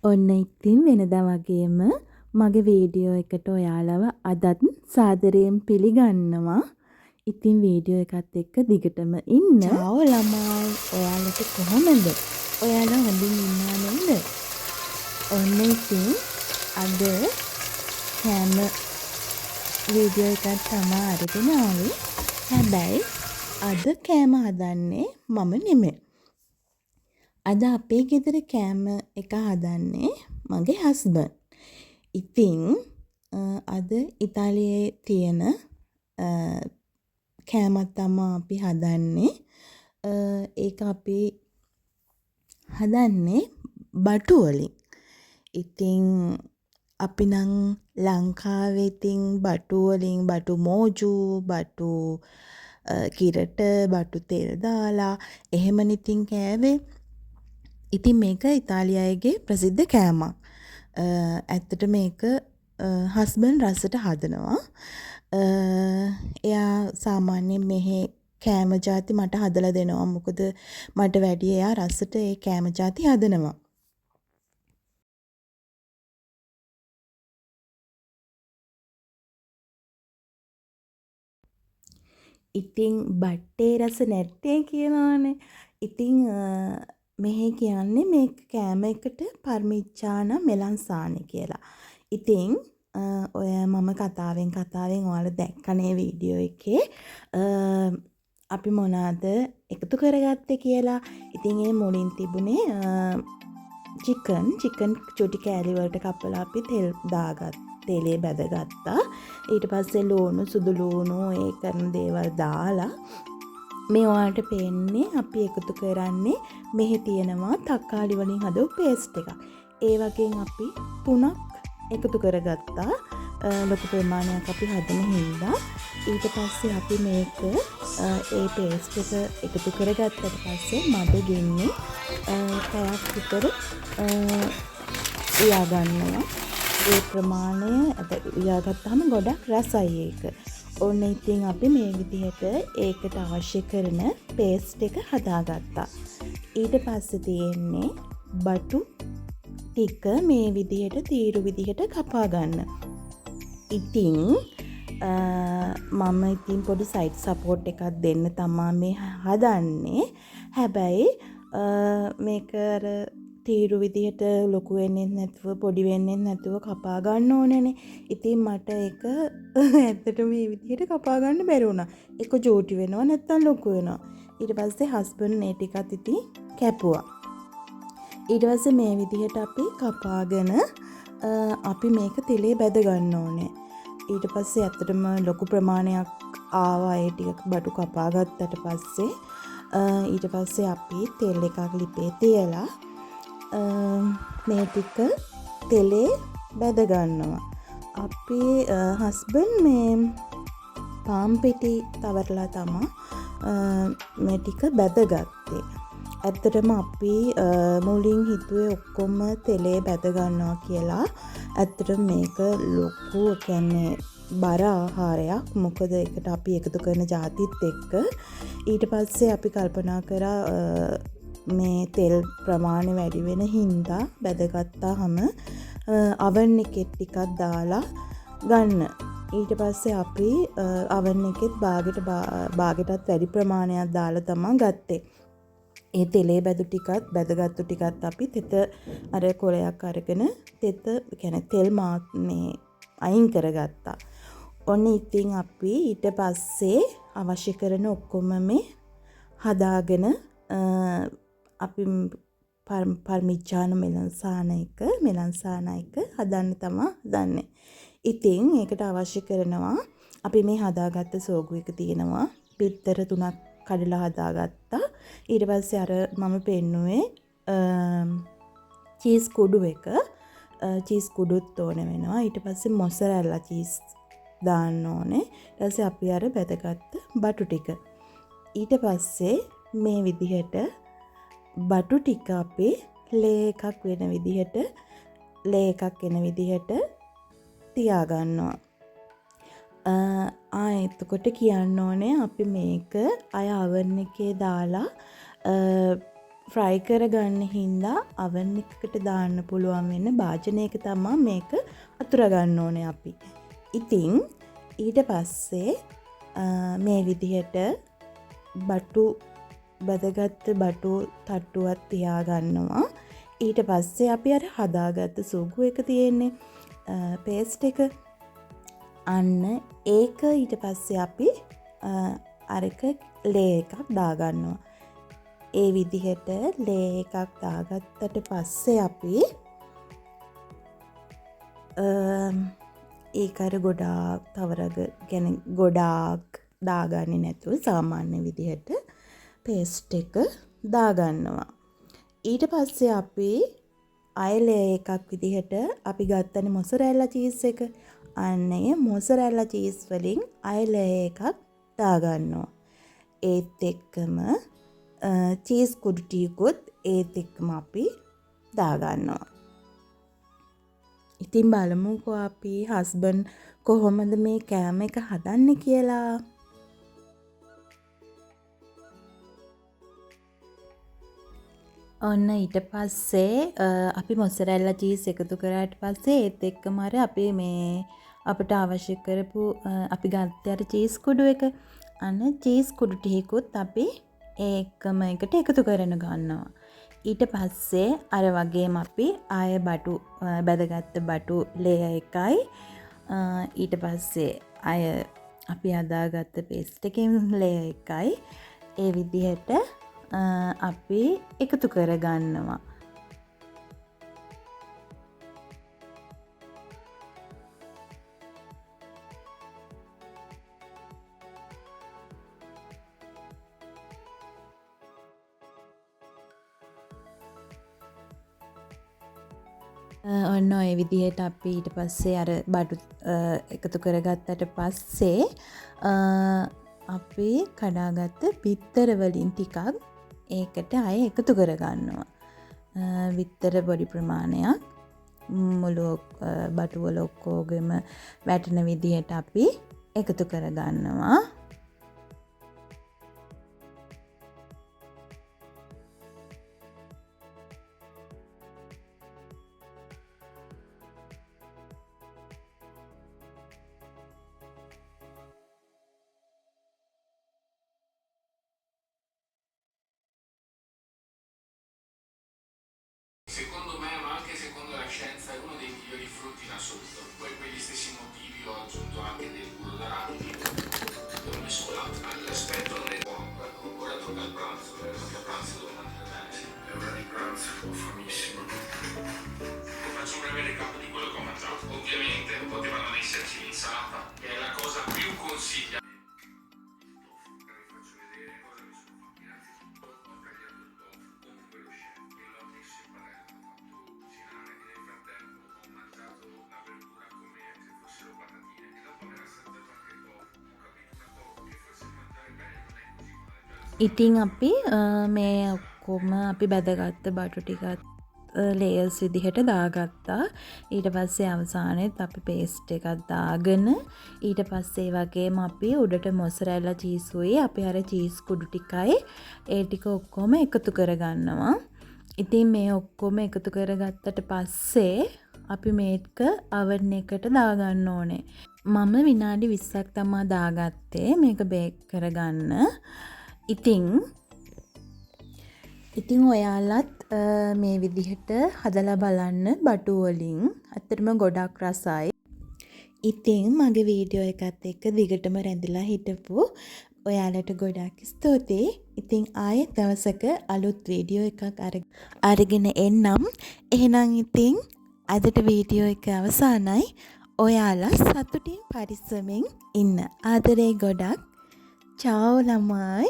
ඔන්න ඉතින් වෙනදා වගේම මගේ වීඩියෝ එකට ඔයාලව අදත් සාදරයෙන් පිළිගන්නවා. ඉතින් වීඩියෝ එකත් එක්ක දිගටම ඉන්න. චාෝ ළමයි ඔයාලට කොහොමද? ඔයාලා හොඳින් ඉන්නවා නේද? ඔන්න ඉතින් අද කෑම වීඩියෝ එකක් තමයි අරගෙන ආවේ. හැබැයි අද කෑම හදන්නේ මම නෙමෙයි. අද අපේ ගෙදර කෑම එක හදන්නේ මගේ හස්බන්ඩ්. ඉතින් අද ඉතාලියේ තියෙන කෑමක් තමයි අපි හදන්නේ. ඒක අපි හදන්නේ බටු වලින්. ඉතින් අපි නම් ලංකාවේ ඉතින් බටු වලින් බටු මෝජු, බටු කිරට, බටු තෙල් දාලා එහෙමනේ ඉතින් කෑවේ. ඉතින් මේක ඉතාලි අයගේ ප්‍රසිද්ධ කෑමක්. ඇත්තට මේක හස්බන්ඩ් රසට හදනවා. එයා සාමාන්‍යයෙන් මෙහි කෑම ಜಾති මට හදලා දෙනවා. මොකද මට වැඩිය එයා රසට ඒ කෑම ಜಾති හදනවා. ඉතින් බට්ටේ රස නැත්තේ කියනවානේ. ඉතින් මෙහි කියන්නේ මේ කෑම එකට පර්මිච්චානා මෙලන්සානේ කියලා. ඉතින් ඔය මම කතාවෙන් ඔයාලා දැක්කනේ වීඩියෝ එකේ අපි මොනවාද එකතු කරගත්තේ කියලා. ඉතින් ඒ මුලින් තිබුණේ චිකන් චුටි කෑලි වලට කපලා අපි තෙල් තෙලේ බැදගත්තා. ඊට පස්සේ ලූණු සුදු ලූණු ඒ කරන දේවල් දාලා මේ ඔයාලට පේන්නේ අපි එකතු කරන්නේ මෙහි තියෙනවා තක්කාලි වලින් හදපු පේස්ට් එකක්. ඒ වගේම අපි 3ක් එකතු කරගත්තා. ලොකු ප්‍රමාණයක් අපි හදන හින්දා. ඊට පස්සේ අපි මේක ඒ පේස්ට් එක එකතු කරගත්තට පස්සේ මඩ ගෙන්නේ පැයක් විතර උයා ගන්නවා. ඒ ප්‍රමාණය උයාගත්තාම ගොඩක් රසයි ඒක. ඔන්න ඉතින් අපි මේ විදිහට ඒකට අවශ්‍ය කරන පේස්ට් එක හදාගත්තා. ඊට පස්සේ තියෙන්නේ බටු ටික මේ විදිහට තීරු විදිහට කපා ගන්න. ඉතින් මම ඉතින් පොඩි සයිඩ් සපෝට් එකක් දෙන්න තමා මේ හදන්නේ. හැබැයි මේක අර තීරු විදිහට ලොකු වෙන්නේ නැතුව පොඩි වෙන්නේ නැතුව කපා ගන්න ඕනනේ. ඉතින් මට ඒක ඇත්තට මේ විදිහට කපා ගන්න බැරි වුණා. ඒක ජෝටි වෙනවා නැත්තම් ලොකු වෙනවා. ඊට පස්සේ හස්බන්ඩ් මේ ටිකත් ඉතින් කැපුවා. ඊට පස්සේ මේ විදිහට අපි කපාගෙන අපි මේක තෙලේ බැද ගන්න ඕනේ. ඊට පස්සේ ඇත්තටම ලොකු ප්‍රමාණයක් ආවා ඒ ටික බටු කපා ගත්තට පස්සේ ඊට පස්සේ අපි තෙල් එකක් ලිපේ තියලා මේ ටික තෙලේ බැද ගන්නවා. අපි හස්බන්ඩ් මේ පාන් පිටි තවරලා තමයි මේ ටික බැදගත්තේ. ඇත්තටම අපි මුලින් හිතුවේ ඔක්කොම තෙලේ බැද ගන්නවා කියලා. ඇත්තටම මේක ලොකු කියන්නේ බර ආහාරයක්. මොකද ඒකට අපි එකතු කරන જાතිත් එක්ක ඊට පස්සේ අපි කල්පනා කරා මේ තෙල් ප්‍රමාණය වැඩි වෙන හින්දා බැදගත්තාම oven එකේ ටිකක් දාලා ගන්න. ඊට පස්සේ අපි oven එකෙත් භාගයටත් වැඩි ප්‍රමාණයක් දාලා තමයි ගත්තේ. ඒ තෙලේ බැදගත්තු ටිකත් අපි තෙත අර කොලයක් අරගෙන තෙත කියන්නේ තෙල් මේ අයින් කරගත්තා. ඔන්න ඉතින් අපි ඊට පස්සේ අවශ්‍ය කරන ඔක්කොම මේ හදාගෙන අපි පර්මිජානෝ මෙලන්සානා එක හදන්න තමයි හදන්නේ. ඉතින් ඒකට අවශ්‍ය කරනවා අපි මේ හදාගත්ත සෝගු එක තියෙනවා. පිටතර 3ක් කඩලා හදාගත්තා. ඊට පස්සේ අර මම පෙන්නුවේ චීස් කුඩු එක. චීස් කුඩුත් ඕන වෙනවා. ඊට පස්සේ මොසරෙල්ලා චීස් දාන්න ඕනේ. ඊට පස්සේ අපි අර බැදගත්ත බටු ටික. ඊට පස්සේ මේ විදිහට බටු ටික අපි ලේ එකක් එන විදිහට තියා ගන්නවා. එතකොට කියන්න ඕනේ අපි මේක oven එකේ දාලා ෆ්‍රයි කරගන්න හින්දා oven එකකට දාන්න පුළුවන් වෙන භාජනයක තමයි මේක අතුරගන්න ඕනේ අපි. ඉතින් ඊට පස්සේ මේ විදිහට බටු බදගත්ත බටු තට්ටුවක් තියාගන්නවා. ඊට පස්සේ අපි අර හදාගත්ත සුගු එක තියෙන්නේ පේස්ට් එක. අන්න ඒක ඊට පස්සේ අපි අරක ලේ එකක් දාගන්නවා. ඒ විදිහට ලේ එකක් දාගත්තට පස්සේ අපි ඒක අර ගොඩාක් තවරග ගැන ගොඩාක් දාගන්නේ නැතුව සාමාන්‍ය විදිහට පේස්ට් එක දාගන්නවා. ඊට පස්සේ අපි අයලේ එකක් විදිහට අපි ගත්තනේ මොසරෙල්ලා චීස් එක. අන්නේ මොසරෙල්ලා චීස් වලින් අයලේ එකක් දාගන්නවා. ඒත් එක්කම චීස් කුඩු ටිකකුත් ඒත් එක්කම අපි දාගන්නවා. ඉතින් බලමුකෝ අපි හස්බන්ඩ් කොහොමද මේ කෑම එක හදන්නේ කියලා. ඔන්න ඊට පස්සේ අපි මොසරෙල්ලා චීස් එකතු කරාට පස්සේ ඒත් එක්කම අර අපි මේ අපිට අවශ්‍ය කරපු අපි ගත්තේ අර චීස් කුඩු එක. අන්න චීස් කුඩු ටිකකුත් අපි ඒකම එකට එකතු කරන ගන්නවා. ඊට පස්සේ අර වගේම අපි ආය බටු බැදගත්ත බටු ලේයර් එකයි ඊට පස්සේ අය අපි හදාගත්ත පේස්ට් එකෙන් ලේයර් එකයි ඒ විදිහට අපි එකතු කරගන්නවා. ඔන්න ඔය විදිහට අපි ඊට පස්සේ අර බඩු එකතු කරගත්තට පස්සේ අපි කඩාගත්ත බිත්තර වලින් ටිකක් ඒකට අය එකතු කරගන්නවා. බිත්තර පොඩි ප්‍රමාණයක් මුළු බටු වල ඔක්කොගෙම වැටෙන විදිහට අපි එකතු කරගන්නවා. Secondo me, ma anche secondo la scienza, è uno dei migliori frutti in assoluto. Poi per gli stessi motivi ho aggiunto anche del burro d'arachidi. L'ho messo l'aspetto non è buono. Ora tocca il pranzo, perché a pranzo devo mangiare bene. Sì. È ora di pranzo, ho famissimo. Ti faccio un breve recap di quello che ho mangiato. Ovviamente poteva non esserci l'insalata, che è la cosa più consigliata. ඉතින් අපි මේ ඔක්කොම අපි බැදගත්ත බටු ටිකත් layers විදිහට දාගත්තා. ඊට පස්සේ අවසානයේත් අපි පේස්ට් එකක් දාගෙන ඊට පස්සේ වගේම අපි උඩට මොසරෙල්ලා චීසුයි අපි අර චීස් කුඩු ටිකයි ඒ ටික ඔක්කොම එකතු කරගන්නවා. ඉතින් මේ ඔක්කොම එකතු කරගත්තට පස්සේ අපි මේක oven එකට දාගන්න ඕනේ. මම විනාඩි 20ක් තමයි දාගත්තේ මේක බේක් කරගන්න. ඉතින් ඔයාලත් මේ විදිහට හදලා බලන්න බටු වලින්. ඇත්තටම ගොඩක් රසයි. ඉතින් මගේ වීඩියෝ එකත් එක්ක දිගටම රැඳිලා හිටපු ඔයාලට ගොඩක් ස්තුතියි. ඉතින් ආයෙත් දවසක අලුත් වීඩියෝ එකක් අරගෙන එන්නම්. එහෙනම් ඉතින් අදට වීඩියෝ එක අවසానයි. ඔයාලා සතුටින් පරිස්සමෙන් ඉන්න. ආදරේ ගොඩක්. චාෝ ළමයි.